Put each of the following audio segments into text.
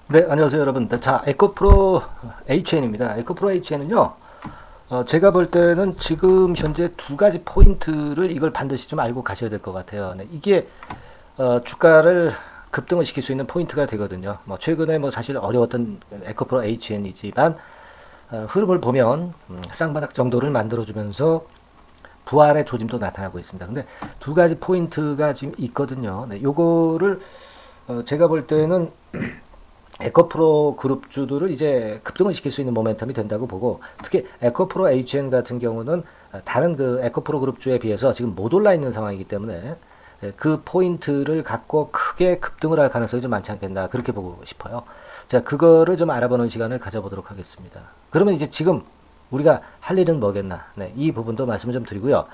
네, 안녕하세요, 여러분. 자, 에코프로 HN입니다. 에코프로 HN은요, 제가 볼 때는 지금 현재 두 가지 포인트를 이걸 반드시 좀 알고 가셔야 될 것 같아요. 네, 이게, 주가를 급등을 시킬 수 있는 포인트가 되거든요. 뭐, 최근에 뭐 사실 어려웠던 에코프로 HN이지만, 흐름을 보면, 쌍바닥 정도를 만들어주면서 부활의 조짐도 나타나고 있습니다. 근데 두 가지 포인트가 지금 있거든요. 네, 요거를, 제가 볼 때는 에코프로 그룹주들을 이제 급등을 시킬 수 있는 모멘텀이 된다고 보고, 특히 에코프로 HN 같은 경우는 다른 그 에코프로 그룹주에 비해서 지금 못 올라 있는 상황이기 때문에 그 포인트를 갖고 크게 급등을 할 가능성이 좀 많지 않겠나, 그렇게 보고 싶어요. 자, 그거를 좀 알아보는 시간을 가져보도록 하겠습니다. 그러면 이제 지금 우리가 할 일은 뭐겠나, 네, 이 부분도 말씀을 좀 드리고요.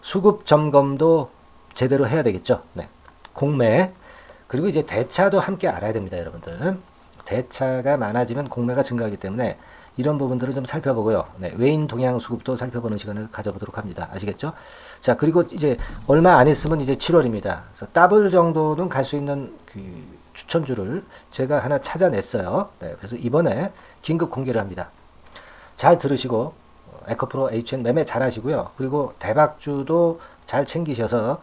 수급 점검도 제대로 해야 되겠죠. 네, 공매, 그리고 이제 대차도 함께 알아야 됩니다, 여러분들. 대차가 많아지면 공매가 증가하기 때문에 이런 부분들을 좀 살펴보고요. 네, 외인 동향 수급도 살펴보는 시간을 가져보도록 합니다. 아시겠죠? 자, 그리고 이제 얼마 안 있으면 이제 7월입니다. 그래서 더블 정도는 갈 수 있는 그 추천주를 제가 하나 찾아냈어요. 네, 그래서 이번에 긴급 공개를 합니다. 잘 들으시고 에코프로 HN 매매 잘 하시고요. 그리고 대박주도 잘 챙기셔서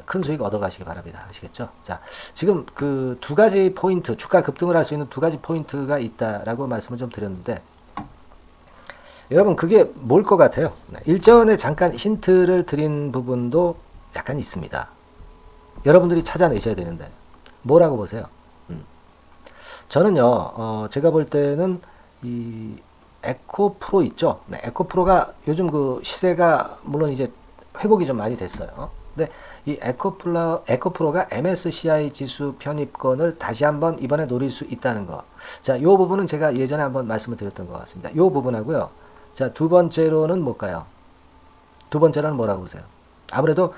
큰 수익 얻어 가시기 바랍니다. 아시겠죠? 자, 지금 그 두 가지 포인트, 주가 급등을 할 수 있는 두 가지 포인트가 있다라고 말씀을 좀 드렸는데, 여러분 그게 뭘 것 같아요? 네, 일전에 잠깐 힌트를 드린 부분도 약간 있습니다. 여러분들이 찾아내셔야 되는데 뭐라고 보세요? 저는요, 제가 볼 때는 이 에코프로 있죠. 네, 에코프로가 요즘 그 시세가 물론 이제 회복이 좀 많이 됐어요. 근데 이 에코프로가 MSCI 지수 편입권을 다시 한번 이번에 노릴 수 있다는 거. 자, 이 부분은 제가 예전에 한번 말씀을 드렸던 것 같습니다. 이 부분하고요. 자, 두 번째로는 뭘까요? 두 번째로는 뭐라고 보세요? 아무래도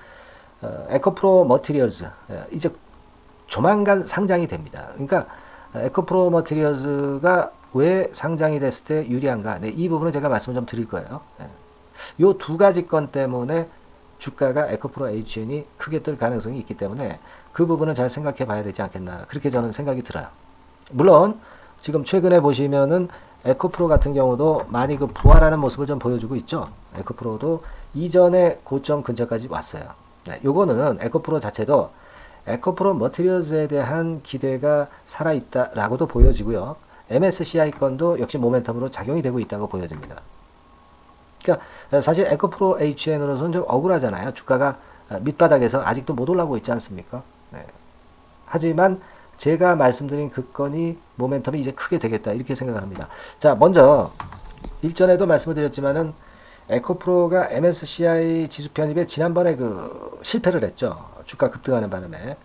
에코프로 머티리얼즈 이제 조만간 상장이 됩니다. 그러니까 에코프로 머티리얼즈가 왜 상장이 됐을 때 유리한가? 네, 이 부분은 제가 말씀을 좀 드릴 거예요. 네. 이 두 가지 건 때문에 주가가 에코프로 HN이 크게 뜰 가능성이 있기 때문에 그 부분은 잘 생각해 봐야 되지 않겠나, 그렇게 저는 생각이 들어요. 물론 지금 최근에 보시면은 에코프로 같은 경우도 많이 그 부활하는 모습을 좀 보여주고 있죠. 에코프로도 이전에 고점 근처까지 왔어요. 네, 요거는 에코프로 자체도 에코프로 머티리얼즈에 대한 기대가 살아있다라고도 보여지고요. MSCI 건도 역시 모멘텀으로 작용이 되고 있다고 보여집니다. 그러니까 사실 에코프로 HN으로서는 좀 억울하잖아요. 주가가 밑바닥에서 아직도 못 올라오고 있지 않습니까? 네. 하지만 제가 말씀드린 그 건이 모멘텀이 이제 크게 되겠다, 이렇게 생각을 합니다. 자, 먼저 일전에도 말씀을 드렸지만은 에코프로가 MSCI 지수 편입에 지난번에 그 실패를 했죠. 주가 급등하는 바람에.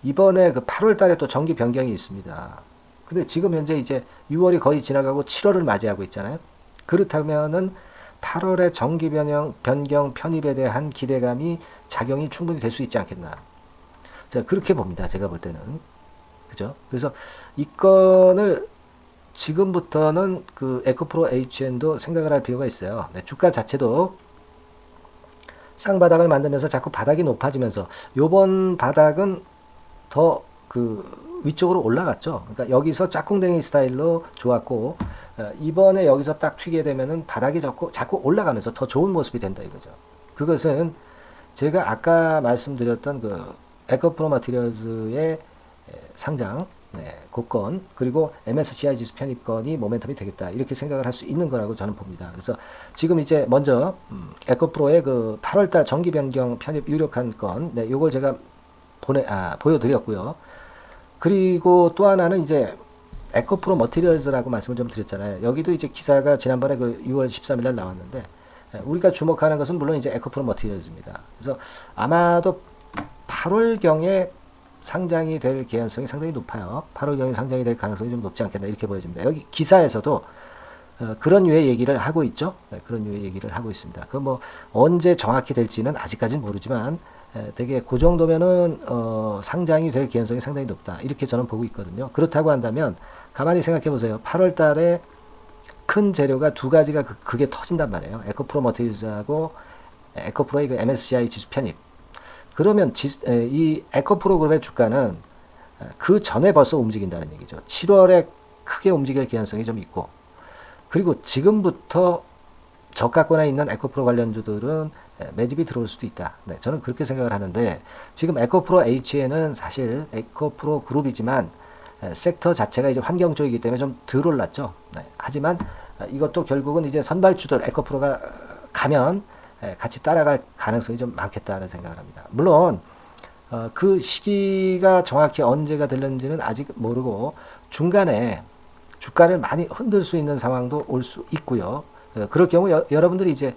이번에 그 8월 달에 또 정기 변경이 있습니다. 근데 지금 현재 이제 6월이 거의 지나가고 7월을 맞이하고 있잖아요. 그렇다면은 8월에 정기 변경 편입에 대한 기대감이 작용이 충분히 될 수 있지 않겠나. 자, 그렇게 봅니다. 제가 볼 때는. 그죠? 그래서 이 건을 지금부터는 그 에코프로 HN도 생각을 할 필요가 있어요. 네, 주가 자체도 쌍바닥을 만들면서 자꾸 바닥이 높아지면서 요번 바닥은 더 그 위쪽으로 올라갔죠. 그러니까 여기서 짝꿍댕이 스타일로 좋았고, 이번에 여기서 딱 튀게 되면은 바닥이 자꾸 올라가면서 더 좋은 모습이 된다 이거죠. 그것은 제가 아까 말씀드렸던 그 에코프로 마티리얼즈의 상장, 네, 고건, 그리고 MSCI 지수 편입건이 모멘텀이 되겠다, 이렇게 생각을 할 수 있는 거라고 저는 봅니다. 그래서 지금 이제 먼저 에코프로의 그 8월달 정기 변경 편입 유력한 건, 네, 요걸 제가 보여드렸고요. 그리고 또 하나는 이제 에코프로 머티리얼즈라고 말씀을 좀 드렸잖아요. 여기도 이제 기사가 지난번에 그 6월 13일 날 나왔는데, 우리가 주목하는 것은 물론 이제 에코프로 머티리얼즈입니다. 그래서 아마도 8월경에 상장이 될 개연성이 상당히 높아요. 8월경에 상장이 될 가능성이 좀 높지 않겠나, 이렇게 보여집니다. 여기 기사에서도 그런 류의 얘기를 하고 있죠. 네, 그런 류의 얘기를 하고 있습니다. 그 뭐 언제 정확히 될지는 아직까지는 모르지만 되게 그 정도면은 상장이 될 개연성이 상당히 높다, 이렇게 저는 보고 있거든요. 그렇다고 한다면 가만히 생각해 보세요. 8월 달에 큰 재료가 두 가지가 그게 터진단 말이에요. 에코프로 머티리얼즈하고 에코프로의 그 MSCI 지수 편입. 그러면 이 에코프로 그룹의 주가는 그 전에 벌써 움직인다는 얘기죠. 7월에 크게 움직일 개연성이 좀 있고, 그리고 지금부터 저가권에 있는 에코프로 관련주들은 매집이 들어올 수도 있다. 네, 저는 그렇게 생각을 하는데, 지금 에코프로 H에는 사실 에코프로 그룹이지만 섹터 자체가 이제 환경 쪽이기 때문에 좀 덜 올랐죠. 네, 하지만 이것도 결국은 이제 선발주들 에코프로가 가면 같이 따라갈 가능성이 좀 많겠다는 생각을 합니다. 물론 그 시기가 정확히 언제가 될는지는 아직 모르고 중간에 주가를 많이 흔들 수 있는 상황도 올 수 있고요. 그럴 경우 여러분들이 이제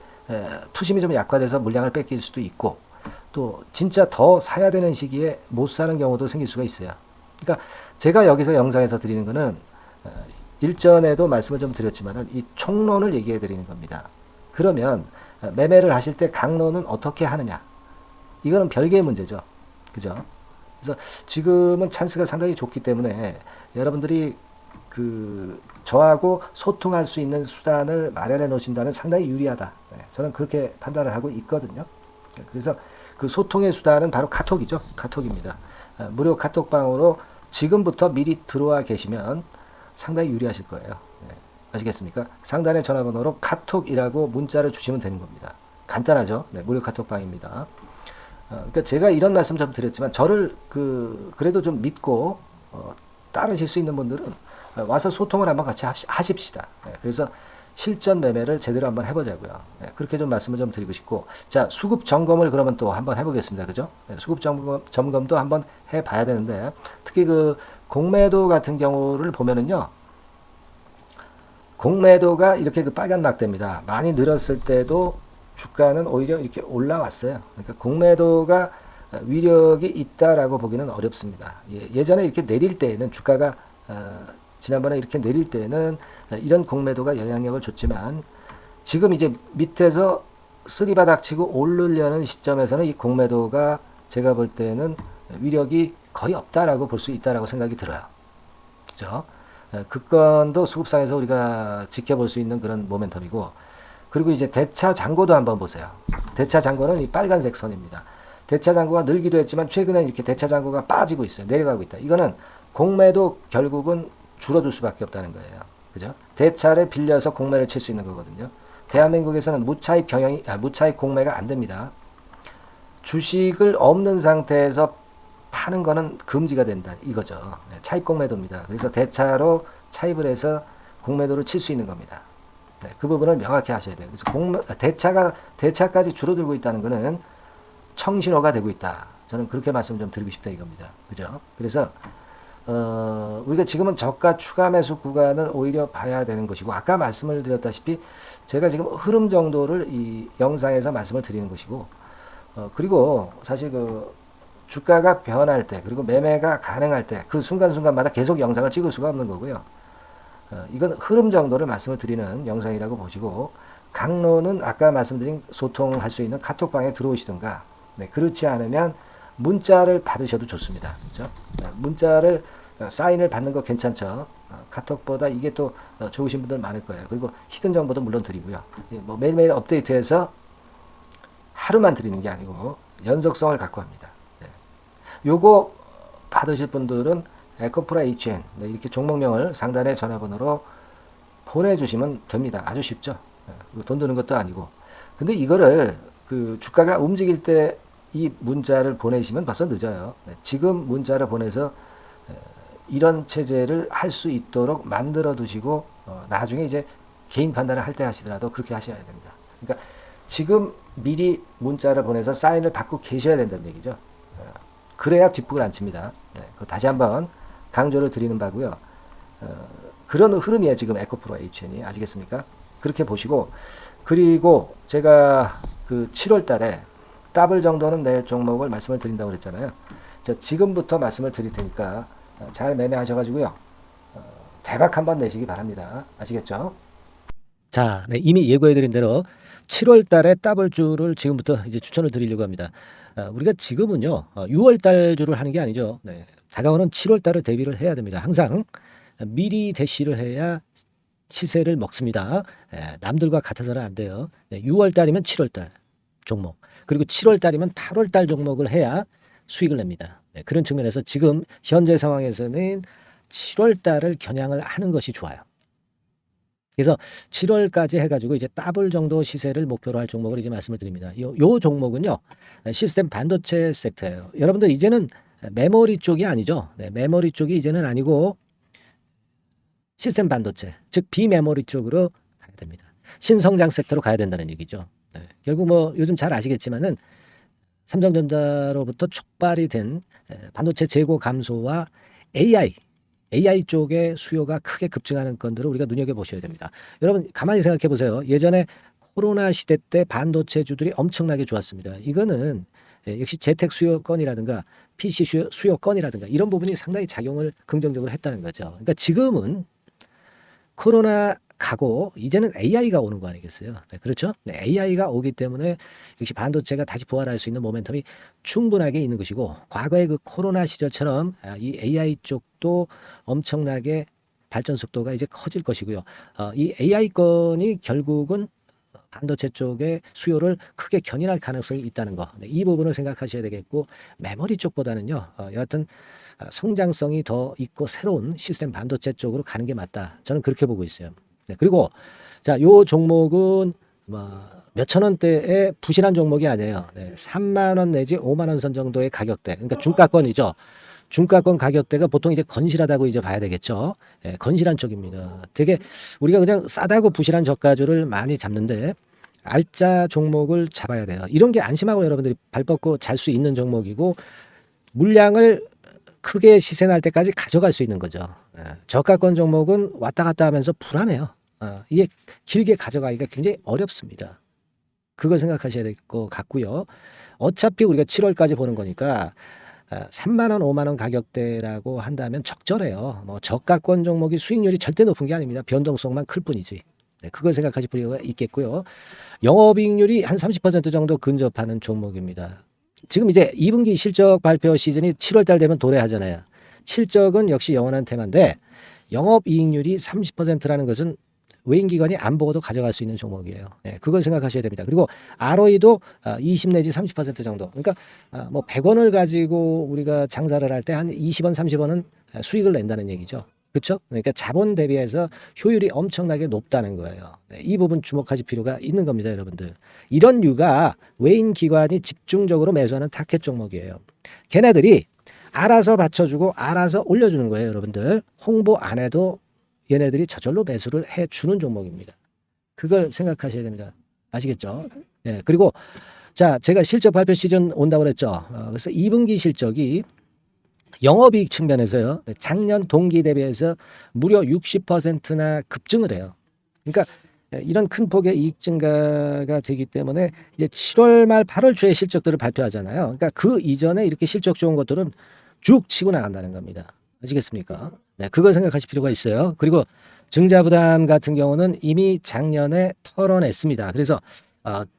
투심이 좀 약화돼서 물량을 뺏길 수도 있고, 또 진짜 더 사야 되는 시기에 못 사는 경우도 생길 수가 있어요. 그러니까 제가 여기서 영상에서 드리는 거는 일전에도 말씀을 좀 드렸지만은 이 총론을 얘기해 드리는 겁니다. 그러면 매매를 하실 때 강론은 어떻게 하느냐? 이거는 별개의 문제죠. 그죠? 그래서 지금은 찬스가 상당히 좋기 때문에 여러분들이 저하고 소통할 수 있는 수단을 마련해 놓으신다면 상당히 유리하다. 저는 그렇게 판단을 하고 있거든요. 그래서 그 소통의 수단은 바로 카톡이죠. 카톡입니다. 무료 카톡방으로 지금부터 미리 들어와 계시면 상당히 유리하실 거예요. 아시겠습니까? 상단의 전화번호로 카톡이라고 문자를 주시면 되는 겁니다. 간단하죠? 무료 카톡방입니다. 그러니까 제가 이런 말씀 좀 드렸지만 저를 그래도 좀 믿고 따르실 수 있는 분들은 와서 소통을 한번 같이 하십시다. 그래서 실전 매매를 제대로 한번 해보자고요. 그렇게 좀 말씀을 좀 드리고 싶고, 자, 수급 점검을 그러면 또 한번 해보겠습니다. 그죠? 수급 점검도 한번 해봐야 되는데, 특히 공매도 같은 경우를 보면은요, 공매도가 이렇게 빨간 낙대입니다. 많이 늘었을 때도 주가는 오히려 이렇게 올라왔어요. 그러니까 공매도가 위력이 있다라고 보기는 어렵습니다. 예전에 이렇게 내릴 때에는 주가가 지난번에 이렇게 내릴 때는 이런 공매도가 영향력을 줬지만, 지금 이제 밑에서 쓰리바닥 치고 오르려는 시점에서는 이 공매도가 제가 볼 때는 위력이 거의 없다라고 볼 수 있다라고 생각이 들어요. 그죠? 그 건도 수급상에서 우리가 지켜볼 수 있는 그런 모멘텀이고, 그리고 이제 대차 잔고도 한번 보세요. 대차 잔고는 이 빨간색 선입니다. 대차 잔고가 늘기도 했지만 최근에 이렇게 대차 잔고가 빠지고 있어요. 내려가고 있다. 이거는 공매도 결국은 줄어들 수밖에 없다는 거예요. 그죠? 대차를 빌려서 공매를 칠 수 있는 거거든요. 대한민국에서는 무차익 공매가 안 됩니다. 주식을 없는 상태에서 파는 거는 금지가 된다. 이거죠. 차익 공매도입니다. 그래서 대차로 차입을 해서 공매도를 칠 수 있는 겁니다. 그 부분을 명확히 하셔야 돼요. 그래서 대차까지 줄어들고 있다는 거는 청신호가 되고 있다. 저는 그렇게 말씀 좀 드리고 싶다 이겁니다. 그죠? 그래서 우리가 지금은 저가 추가 매수 구간을 오히려 봐야 되는 것이고, 아까 말씀을 드렸다시피 제가 지금 흐름 정도를 이 영상에서 말씀을 드리는 것이고, 그리고 사실 주가가 변할 때, 그리고 매매가 가능할 때 그 순간순간마다 계속 영상을 찍을 수가 없는 거고요. 이건 흐름 정도를 말씀을 드리는 영상이라고 보시고, 강론은 아까 말씀드린 소통할 수 있는 카톡방에 들어오시든가, 그렇지 않으면 문자를 받으셔도 좋습니다. 그렇죠? 문자를 사인을 받는 거 괜찮죠? 카톡보다 이게 또 좋으신 분들 많을 거예요. 그리고 히든 정보도 물론 드리고요. 뭐 매일매일 업데이트해서 하루만 드리는 게 아니고 연속성을 갖고 합니다. 요거 받으실 분들은 에코프로 HN 이렇게 종목명을 상단의 전화번호로 보내주시면 됩니다. 아주 쉽죠. 돈 드는 것도 아니고. 근데 이거를 주가가 움직일 때 이 문자를 보내시면 벌써 늦어요. 지금 문자를 보내서 이런 체제를 할 수 있도록 만들어 두시고 나중에 이제 개인 판단을 할 때 하시더라도 그렇게 하셔야 됩니다. 그러니까 지금 미리 문자를 보내서 사인을 받고 계셔야 된다는 얘기죠. 그래야 뒷북을 안 칩니다. 다시 한번 강조를 드리는 바고요. 그런 흐름이에요. 지금 에코프로 HN이. 아시겠습니까? 그렇게 보시고, 그리고 제가 7월 달에 더블 정도는 낼 종목을 말씀을 드린다고 그랬잖아요. 자, 지금부터 말씀을 드릴 테니까 잘 매매하셔가지고요. 대박 한번 내시기 바랍니다. 아시겠죠? 자, 이미 예고해드린 대로 7월 달에 더블주를 지금부터 이제 추천을 드리려고 합니다. 우리가 지금은요, 6월 달주를 하는 게 아니죠. 다가오는 7월 달을 대비를 해야 됩니다. 항상 미리 대시를 해야 시세를 먹습니다. 남들과 같아서는 안 돼요. 6월 달이면 7월 달 종목, 그리고 7월 달이면 8월 달 종목을 해야 수익을 냅니다. 그런 측면에서 지금 현재 상황에서는 7월 달을 겨냥을 하는 것이 좋아요. 그래서 7월까지 해가지고 이제 더블 정도 시세를 목표로 할 종목을 이제 말씀을 드립니다. 요 종목은요, 시스템 반도체 섹터예요. 여러분들 이제는 메모리 쪽이 아니죠. 네, 메모리 쪽이 이제는 아니고 시스템 반도체, 즉 비메모리 쪽으로 가야 됩니다. 신성장 섹터로 가야 된다는 얘기죠. 네, 결국 뭐 요즘 잘 아시겠지만은 삼성전자로부터 촉발이 된 반도체 재고 감소와 AI 쪽의 수요가 크게 급증하는 건들을 우리가 눈여겨보셔야 됩니다. 여러분 가만히 생각해 보세요. 예전에 코로나 시대 때 반도체주들이 엄청나게 좋았습니다. 이거는 역시 재택 수요건이라든가 PC 수요건이라든가 이런 부분이 상당히 작용을 긍정적으로 했다는 거죠. 그러니까 지금은 코로나 가고 이제는 AI가 오는 거 아니겠어요? 네, 그렇죠? 네, AI가 오기 때문에 역시 반도체가 다시 부활할 수 있는 모멘텀이 충분하게 있는 것이고, 과거의 그 코로나 시절처럼 이 AI 쪽도 엄청나게 발전 속도가 이제 커질 것이고요. 이 AI 건이 결국은 반도체 쪽의 수요를 크게 견인할 가능성이 있다는 거. 네, 이 부분을 생각하셔야 되겠고, 메모리 쪽보다는요, 여하튼 성장성이 더 있고 새로운 시스템 반도체 쪽으로 가는 게 맞다. 저는 그렇게 보고 있어요. 네, 그리고 자, 요 종목은 뭐 몇천 원대의 부실한 종목이 아니에요. 네, 3만 원 내지 5만 원 선 정도의 가격대. 그러니까 중가권이죠. 중가권 가격대가 보통 이제 건실하다고 이제 봐야 되겠죠. 예, 건실한 쪽입니다. 되게 우리가 그냥 싸다고 부실한 저가주를 많이 잡는데 알짜 종목을 잡아야 돼요. 이런 게 안심하고 여러분들이 발 뻗고 잘 수 있는 종목이고, 물량을 크게 시세 날 때까지 가져갈 수 있는 거죠. 저가권 종목은 왔다 갔다 하면서 불안해요. 이게 길게 가져가기가 굉장히 어렵습니다. 그걸 생각하셔야 될 것 같고요. 어차피 우리가 7월까지 보는 거니까 3만 원, 5만 원 가격대라고 한다면 적절해요. 뭐 저가권 종목이 수익률이 절대 높은 게 아닙니다. 변동성만 클 뿐이지. 네, 그걸 생각하실 필요가 있겠고요. 영업이익률이 한 30% 정도 근접하는 종목입니다. 지금 이제 2분기 실적 발표 시즌이 7월 달 되면 도래하잖아요. 실적은 역시 영원한 테마인데 영업이익률이 30%라는 것은 외인기관이 안 보고도 가져갈 수 있는 종목이에요. 네, 그걸 생각하셔야 됩니다. 그리고 ROE도 20 내지 30% 정도. 그러니까 뭐 100원을 가지고 우리가 장사를 할 때 한 20원, 30원은 수익을 낸다는 얘기죠. 그렇죠? 그러니까 자본 대비해서 효율이 엄청나게 높다는 거예요. 네, 이 부분 주목하실 필요가 있는 겁니다, 여러분들. 이런 류가 외인 기관이 집중적으로 매수하는 타켓 종목이에요. 걔네들이 알아서 받쳐주고 알아서 올려주는 거예요, 여러분들. 홍보 안 해도 얘네들이 저절로 매수를 해주는 종목입니다. 그걸 생각하셔야 됩니다. 아시겠죠? 네, 그리고 자, 제가 실적 발표 시즌 온다고 그랬죠. 그래서 2분기 실적이 영업이익 측면에서요, 작년 동기 대비해서 무려 60%나 급증을 해요. 그러니까 이런 큰 폭의 이익 증가가 되기 때문에 이제 7월 말 8월 초에 실적들을 발표하잖아요. 그러니까 그 이전에 이렇게 실적 좋은 것들은 쭉 치고 나간다는 겁니다. 아시겠습니까? 네, 그걸 생각하실 필요가 있어요. 그리고 증자부담 같은 경우는 이미 작년에 털어냈습니다. 그래서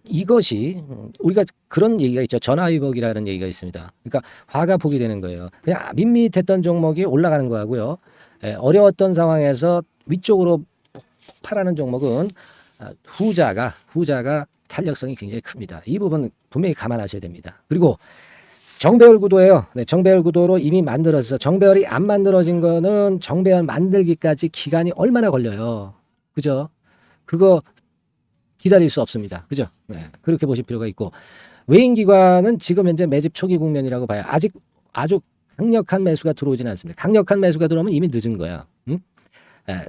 이것이 우리가 그런 얘기가 있죠. 전화위복이라는 얘기가 있습니다. 그러니까 화가 복이 되는 거예요. 그냥 밋밋했던 종목이 올라가는 거하고요. 어려웠던 상황에서 위쪽으로 폭발하는 종목은 후자가 탄력성이 굉장히 큽니다. 이 부분 분명히 감안하셔야 됩니다. 그리고 정배열 구도예요. 네, 정배열 구도로 이미 만들어서 정배열이 안 만들어진 거는 정배열 만들기까지 기간이 얼마나 걸려요. 그죠? 그거 기다릴 수 없습니다. 그죠? 네, 그렇게 보실 필요가 있고, 외인기관은 지금 현재 매집 초기 국면이라고 봐요. 아직 아주 강력한 매수가 들어오지는 않습니다. 강력한 매수가 들어오면 이미 늦은 거야. 응?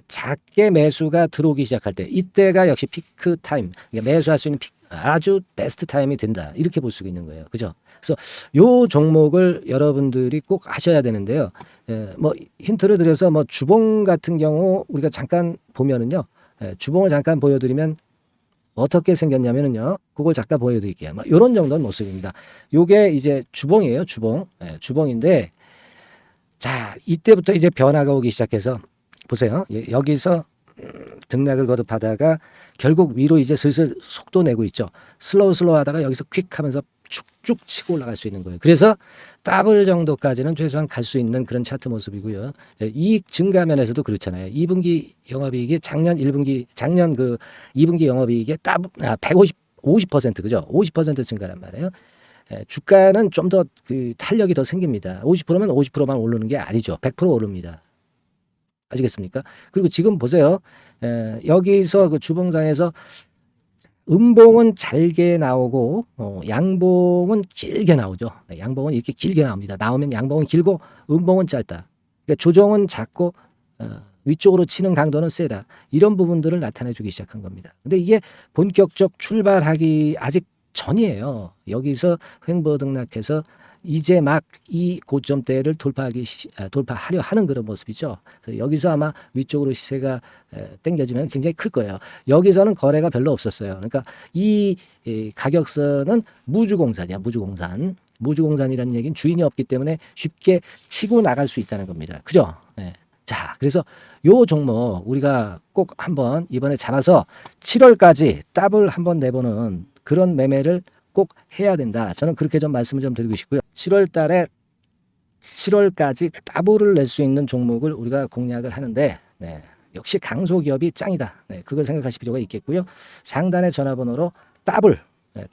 작게 매수가 들어오기 시작할 때, 이때가 역시 피크 타임, 그러니까 매수할 수 있는 아주 베스트 타임이 된다. 이렇게 볼 수가 있는 거예요. 그죠? 그래서 요 종목을 여러분들이 꼭 하셔야 되는데요. 뭐 힌트를 드려서 뭐 주봉 같은 경우 우리가 잠깐 보면은요, 주봉을 잠깐 보여드리면 어떻게 생겼냐면은요, 그걸 잠깐 보여드릴게요. 뭐 이런 정도는 모습입니다. 요게 이제 주봉이에요, 주봉. 주봉인데, 자, 이때부터 이제 변화가 오기 시작해서 보세요. 여기서 등락을 거듭하다가 결국 위로 이제 슬슬 속도 내고 있죠. 슬로우 하다가 여기서 퀵 하면서 쭉쭉 치고 올라갈 수 있는 거예요. 그래서 더블 정도까지는 최소한 갈 수 있는 그런 차트 모습이고요. 이익 증가 면에서도 그렇잖아요. 2분기 영업이익이 작년 그 2분기 영업이익의 50% 그죠? 50% 증가란 말이에요. 주가는 좀 더 그 탄력이 더 생깁니다. 50%면 50%만 오르는 게 아니죠. 100% 오릅니다. 아시겠습니까? 그리고 지금 보세요. 여기서 그 주봉상에서 음봉은 잘게 나오고 양봉은 길게 나오죠. 네, 양봉은 이렇게 길게 나옵니다. 나오면 양봉은 길고 음봉은 짧다. 그러니까 조정은 작고 위쪽으로 치는 강도는 세다. 이런 부분들을 나타내 주기 시작한 겁니다. 근데 이게 본격적 출발하기 아직 전이에요. 여기서 횡보 등락해서 이제 막 이 고점대를 돌파하려 하는 그런 모습이죠. 그래서 여기서 아마 위쪽으로 시세가 당겨지면 굉장히 클 거예요. 여기서는 거래가 별로 없었어요. 그러니까 이 가격선은 무주공산이야. 무주공산이라는 얘기는 주인이 없기 때문에 쉽게 치고 나갈 수 있다는 겁니다. 그죠? 네. 자, 그래서 요 종목 우리가 꼭 한번 이번에 잡아서 7월까지 더블 한번 내보는 그런 매매를 꼭 해야 된다. 저는 그렇게 좀 말씀을 좀 드리고 싶고요. 7월 달에 7월까지 더블을 낼 수 있는 종목을 우리가 공략을 하는데 네, 역시 강소기업이 짱이다. 네, 그걸 생각하실 필요가 있겠고요. 상단의 전화번호로 더블,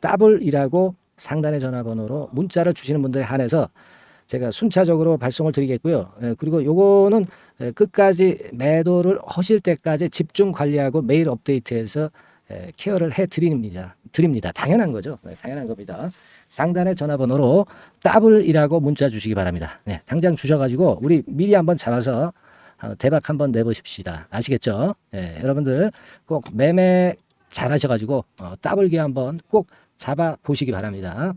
더블이라고 상단의 전화번호로 문자를 주시는 분들에 한해서 제가 순차적으로 발송을 드리겠고요. 그리고 요거는 끝까지 매도를 하실 때까지 집중 관리하고 매일 업데이트해서 케어를 해 드립니다. 당연한 거죠. 네, 당연한 겁니다. 상단의 전화번호로 더블이라고 문자 주시기 바랍니다. 네, 당장 주셔가지고 우리 미리 한번 잡아서 대박 한번 내보십시다. 아시겠죠? 네, 여러분들 꼭 매매 잘 하셔가지고 더블기 한번 꼭 잡아 보시기 바랍니다.